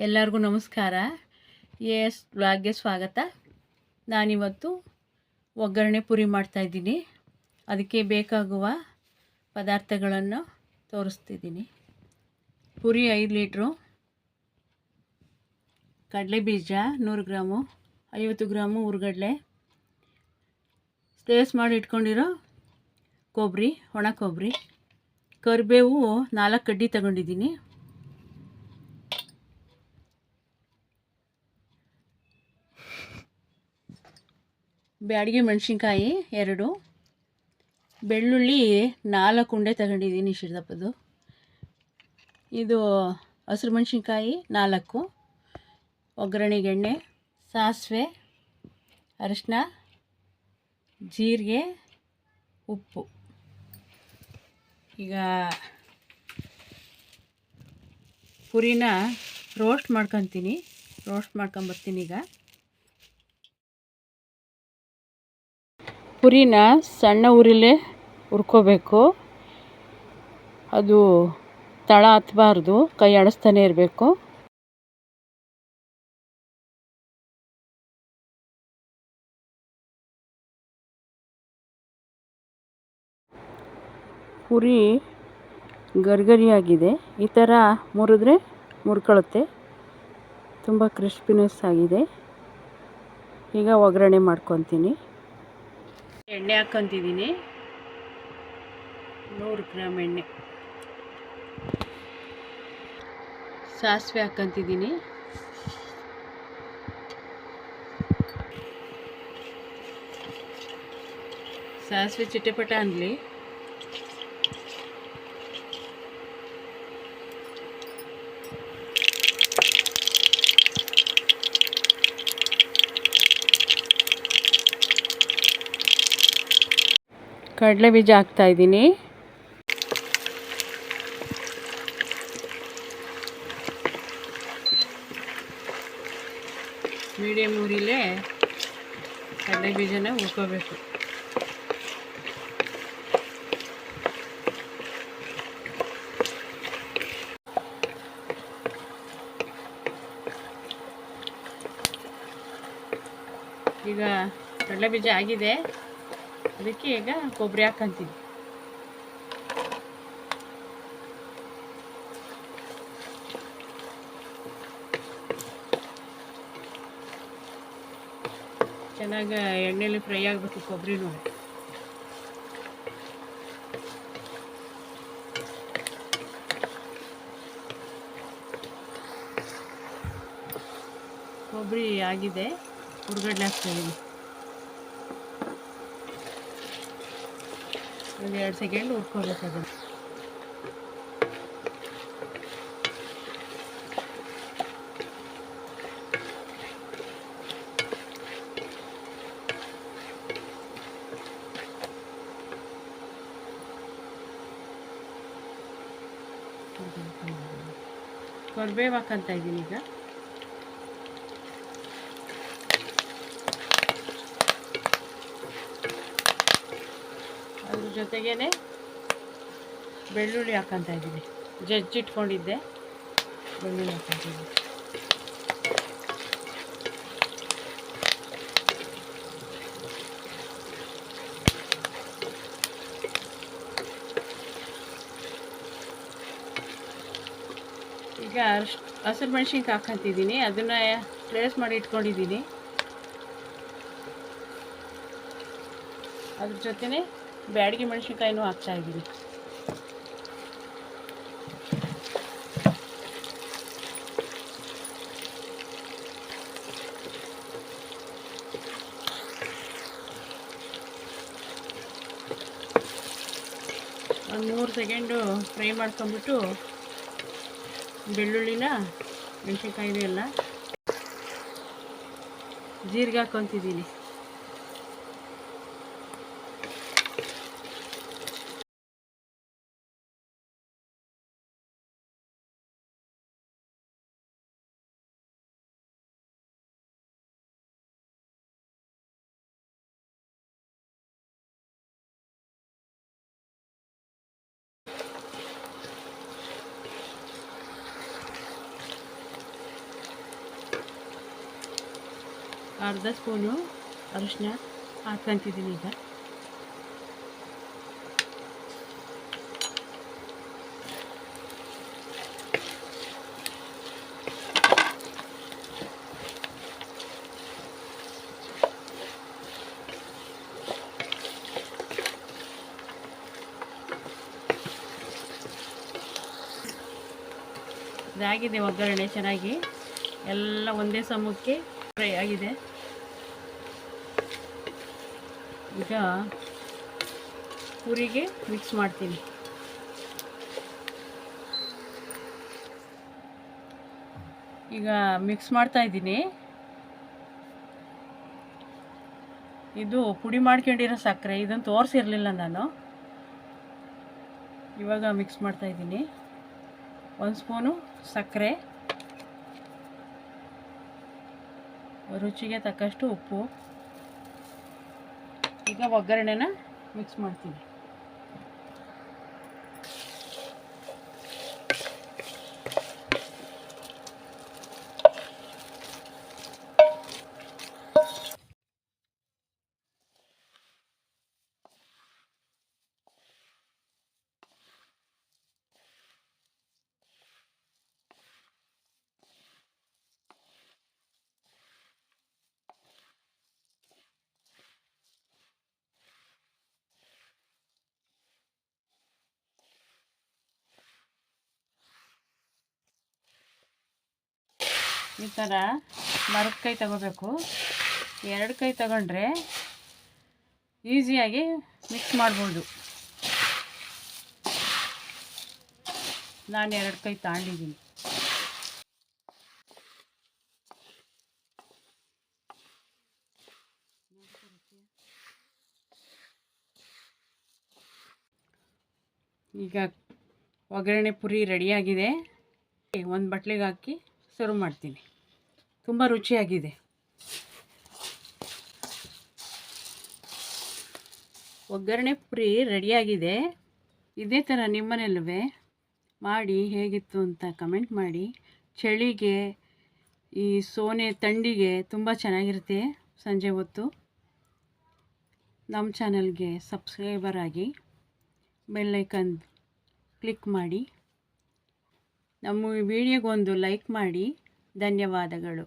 ಎಲ್ಲರಿಗೂ ನಮಸ್ಕಾರ. ಎಸ್ ವ್ಲಾಗ್ಗೆ ಸ್ವಾಗತ. ನಾನಿವತ್ತು ಒಗ್ಗರಣೆ ಪುರಿ ಮಾಡ್ತಾಯಿದ್ದೀನಿ. ಅದಕ್ಕೆ ಬೇಕಾಗುವ ಪದಾರ್ಥಗಳನ್ನು ತೋರಿಸ್ತಿದ್ದೀನಿ. ಪುರಿ 5 ಲೀಟ್ರು, ಕಡಲೆ ಬೀಜ 100 ಗ್ರಾಮು, 50 ಗ್ರಾಮು ಹುರ್ಗಡ್ಲೆ, ಸ್ಲೈಸ್ ಮಾಡಿ ಇಟ್ಕೊಂಡಿರೋ ಕೊಬ್ಬರಿ, ಒಣ ಕೊಬ್ಬರಿ, ಕರಿಬೇವು 4 ಕಡ್ಡಿ ತಗೊಂಡಿದ್ದೀನಿ, ಬ್ಯಾಡಗಿ ಮೆಣಸಿನ್ಕಾಯಿ 2, ಬೆಳ್ಳುಳ್ಳಿ 4 ಉಂಡೆ ತಗೊಂಡಿದ್ದೀನಿ ಇಷ್ಟಿದಪ್ಪದು, ಇದು ಹಸಿರು ಮೆಣಸಿನ್ಕಾಯಿ 4, ಒಗ್ಗರಣೆಗೆ ಎಣ್ಣೆ, ಸಾಸಿವೆ, ಅರಿಶಿನ, ಜೀರಿಗೆ, ಉಪ್ಪು. ಈಗ ಪುರಿನ ರೋಸ್ಟ್ ಮಾಡ್ಕೊಂಬರ್ತೀನಿ. ಈಗ ಪುರಿನ ಸಣ್ಣ ಉರಿಲೇ ಹುರ್ಕೋಬೇಕು. ಅದು ತಳ ಹತ್ತಬಾರ್ದು, ಕೈ ಆಡಿಸ್ತಾನೆ ಇರಬೇಕು. ಪುರಿ ಗರಿಗರಿಯಾಗಿದೆ, ಈ ಥರ ಮುರಿದ್ರೆ ಮುರ್ಕೊಳ್ಳುತ್ತೆ, ತುಂಬ ಕ್ರಿಸ್ಪಿನೆಸ್ ಆಗಿದೆ. ಈಗ ಒಗ್ಗರಣೆ ಮಾಡ್ಕೊತೀನಿ. ಎಣ್ಣೆ ಹಾಕ್ಕೊತಿದ್ದೀನಿ, 100 ಗ್ರಾಮ್ ಎಣ್ಣೆ. ಸಾಸಿವೆ ಹಾಕ್ಕೊತಿದ್ದೀನಿ, ಸಾಸಿವೆ ಚಿಟಪಟ ಅನ್ನಲಿ. ಕಡಲೆ ಬೀಜ ಹಾಕ್ತಾಯಿದ್ದೀನಿ, ಮೀಡಿಯಮ್ ಉರಿಲೇ ಕಡಲೆ ಬೀಜನ ಹುರ್ಕೋಬೇಕು. ಈಗ ಕಡಲೆ ಬೀಜ ಆಗಿದೆ, ಅದಕ್ಕೆ ಈಗ ಕೊಬ್ಬರಿ ಹಾಕ್ಕೊಂತೀನಿ. ಚೆನ್ನಾಗಿ ಎಣ್ಣೆಲಿ ಫ್ರೈ ಆಗಬೇಕು ಕೊಬ್ಬರಿನೂ. ಕೊಬ್ಬರಿ ಆಗಿದೆ, ಹುರ್ಗಡ್ಲೆ ಹಾಕ್ತಾಯಿದ್ದೀನಿ. ಒಂದು 2 ಸೆಕೆಂಡ್ ಹುರ್ಕೋಬೇಕು ಅದನ್ನು. ಕರಿಬೇವು ಹಾಕ್ಕೊಂತ ಇದ್ದೀನಿ. ಈಗ ಅದ್ರ ಜೊತೆಗೇ ಬೆಳ್ಳುಳ್ಳಿ ಹಾಕ್ಕೊಂತ ಇದ್ದೀನಿ, ಜಜ್ಜಿಟ್ಕೊಂಡಿದ್ದೆ ಬೆಳ್ಳುಳ್ಳಿ ಹಾಕ್ಕೊಂತಿದ್ದೀನಿ. ಈಗ ಹಸಿರು ಮೆಣಸಿನ್ಕಾಯಿ ಹಾಕ್ಕೊಂತಿದ್ದೀನಿ, ಅದನ್ನು ಸ್ಲೈಸ್ ಮಾಡಿ ಇಟ್ಕೊಂಡಿದ್ದೀನಿ. ಅದ್ರ ಜೊತೆನೇ ಬ್ಯಾಡಗಿ ಮೆಣಸಿನ್ಕಾಯಿನೂ ಹಾಕ್ತಾಯಿದ್ದೀನಿ. ಒಂದು 3 ಸೆಕೆಂಡು ಫ್ರೈ ಮಾಡ್ಕೊಂಬಿಟ್ಟು ಬೆಳ್ಳುಳ್ಳಿನ ಮೆಣಸಿನ್ಕಾಯಿನೂ ಎಲ್ಲ ಜೀರಿಗೆ ಹಾಕ್ಕೊತಿದ್ದೀನಿ. ಅರ್ಧ ಸ್ಪೂನು ಅರಿಶಿನ ಹಾಕ್ಕೊಂತಿದ್ದೀನಿ ಈಗ. ಇದಾಗಿದೆ ಒಗ್ಗರಣೆ, ಚೆನ್ನಾಗಿ ಎಲ್ಲ ಒಂದೇ ಸಮಕ್ಕೆ ಫ್ರೈ ಆಗಿದೆ. ಈಗ ಪೂರಿಗೆ ಮಿಕ್ಸ್ ಮಾಡ್ತೀನಿ. ಈಗ ಮಿಕ್ಸ್ ಮಾಡ್ತಾ ಇದ್ದೀನಿ. ಇದು ಪುಡಿ ಮಾಡ್ಕೊಂಡಿರೋ ಸಕ್ಕರೆ, ಇದನ್ನು ತೋರಿಸಿರಲಿಲ್ಲ ನಾನು. ಇವಾಗ ಮಿಕ್ಸ್ ಮಾಡ್ತಾ ಇದ್ದೀನಿ. 1 ಸ್ಪೂನು ಸಕ್ಕರೆ, ರುಚಿಗೆ ತಕ್ಕಷ್ಟು ಉಪ್ಪು. ಈಗ ಒಗ್ಗರಣೆನ ಮಿಕ್ಸ್ ಮಾಡ್ತೀನಿ. ಈ ಥರ ಮರದ ಕೈ ತಗೋಬೇಕು. 2 ಕೈ ತಗೊಂಡ್ರೆ ಈಸಿಯಾಗಿ ಮಿಕ್ಸ್ ಮಾಡ್ಬೋದು. ನಾನು 2 ಕೈ ತಗೊಂಡಿದ್ದೀನಿ. ಈಗ ಒಗ್ಗರಣೆ ಪುರಿ ರೆಡಿಯಾಗಿದೆ. ಒಂದು ಬಟ್ಲಿಗೆ ಹಾಕಿ ಸರ್ವ್ ಮಾಡ್ತೀನಿ. ತುಂಬ ರುಚಿಯಾಗಿದೆ. ಒಗ್ಗರಣೆ ಪುರಿ ರೆಡಿಯಾಗಿದೆ. ಇದೇ ಥರ ನಿಮ್ಮನೆಯಲ್ಲೂ ಮಾಡಿ ಹೇಗಿತ್ತು ಅಂತ ಕಮೆಂಟ್ ಮಾಡಿ. ಚಳಿಗೆ, ಈ ಸೋನೆ ಥಂಡಿಗೆ ತುಂಬ ಚೆನ್ನಾಗಿರುತ್ತೆ ಸಂಜೆ ಹೊತ್ತು. ನಮ್ಮ ಚಾನಲ್ಗೆ ಸಬ್ಸ್ಕ್ರೈಬರ್ ಆಗಿ, ಬೆಲ್ ಐಕನ್ ಕ್ಲಿಕ್ ಮಾಡಿ, ನಮ್ಮ ವಿಡಿಯೋಗೊಂದು ಲೈಕ್ ಮಾಡಿ. ಧನ್ಯವಾದಗಳು.